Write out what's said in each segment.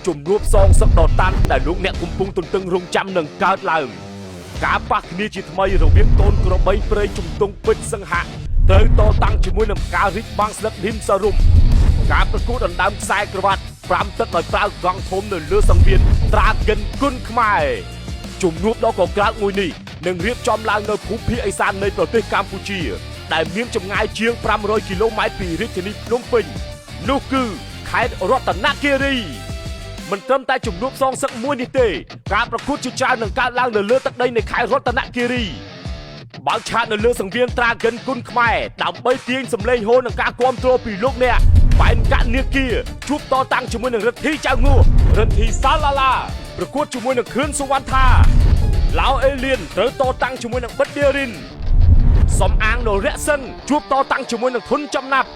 ជំនួបសងសឹកដ៏តាន់ដែលលោកអ្នកកំពុងទន្ទឹងរង់ចាំនឹងកើតឡើងការប៉ះគ្នាជាថ្មីរវាងកូនក្របីព្រៃជំទង់ពេជ្រសង្ហៈត្រូវតតាំងជាមួយនឹងការរីកបាំងស្លឹកហ៊ីមសារុំការប្រកួតដណ្ដើមខ្សែក្រវ៉ាត់5ទឹកដោយប្រើកង់ធំនៅលើសង្វៀនត្រាហ្គិនគុនខ្មែរជំនួបដ៏កក្រើកមួយនេះនឹងរៀបចំឡើងនៅភូមិភាគឦសាននៃប្រទេសកម្ពុជាដែលមានចម្ងាយជាង500គីឡូម៉ែត្រពីរាជធានីភ្នំពេញនោះគឺខេត្តរតនគិរីមិនត្រឹមតែជំនួបសងសឹកមួយនេះទេការប្រកួតជាច្រើននឹងកើតឡើងនៅលើទឹកដីនៃខេត្តរតនគិរីបើកឆាកនៅលើសង្វៀនត្រាហ្គិនគុនខ្មែរដើម្បីទាញសម្លេងហូរនិងការគាំទ្រពីលោកអ្នកបែនកនាគាជួបតតាំងជាមួយនឹងរិទ្ធីចៅងួរិទ្ធីសាឡាឡាប្រកួតជាមួយនឹងខឿនសុវណ្ណថាឡាវអេលៀនត្រូវតតាំងជាមួយនឹងបិទឌីរិនសំអាងនរៈសិនជួបតតាំងជាមួយនឹងធុនចំណាប់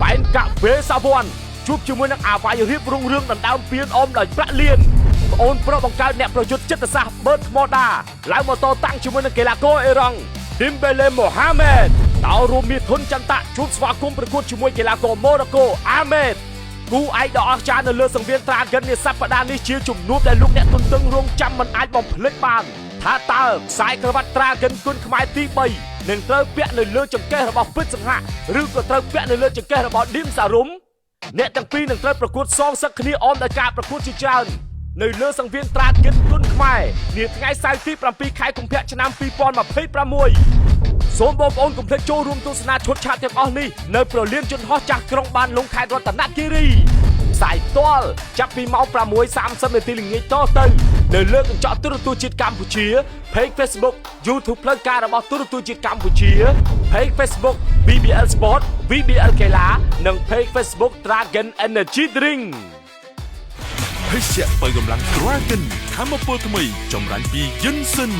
បែនកាវេសាវ័នជួបជាមួយនឹងអាវ៉ៃរៀបរុងរឿងដណ្ដើមពានអមដោយប្រាក់លៀនប្អូនប្រុសបង្កើតអ្នកប្រយុទ្ធចិត្តសាស្ត្របឺតថ្មដាឡើងមកតតាំងជាមួយនឹងកីឡាករអេរ៉ង់ឌីមបេលេម៉ូហាម៉េតដោយរួមមានធុនចន្ទៈជួបស្វាគមន៍ប្រកួតជាមួយកីឡាករម៉ូរ៉ូកូអាម៉េតគូឯកដ៏អស្ចារ្យនៅលើសង្វៀនត្រាហ្គិននាសប្តាហ៍នេះជាជំនួបដែលលោកអ្នកទន្ទឹងរង់ចាំមិនអាចបំភ្លេចបានថាតើខ្សែក្រវ៉ាត់ត្រាហ្គិនគុនខ្មែរទី3នឹងត្រូវពាក់នៅលើចង្កេះរបស់ពេជ្រសង្ហៈឬក៏ត្រូវពាក់នៅលើចង្កេះរបស់ឌីមសារុំអ្នកទាំងពីរនឹងត្រូវប្រកួតសងសឹកគ្នាអមដោយការប្រកួតជាច្រើននៅលើសង្វៀនត្រាហ្គិនគុនខ្មែរនាថ្ងៃសៅរ៍ទី7ខែកុម្ភៈឆ្នាំ2026សូមបងប្អូនកុំភ្លេចចូលរួមទស្សនាឈុតឆាកទាំងអស់នេះនៅព្រលានយន្តហោះចាស់ក្រុងបានលុងខេត្តរតនគិរីផ្សាយផ្ទាល់ចាប់ពីម៉ោង 6:30 នាទីល្ងាចតទៅនៅលើកញ្ចក់ទូរទស្សន៍ជាតិកម្ពុជា Page Facebook YouTube ផ្លូវការរបស់ទូរទស្សន៍ជាតិកម្ពុជា Page Facebook BBL Sport VBL កីឡានិង Page Facebook Dragon Energy Drink ភេសជ្ជៈបើកម្លាំង Dragon ថាមពលថ្មីចម្រាញ់ពី Jensen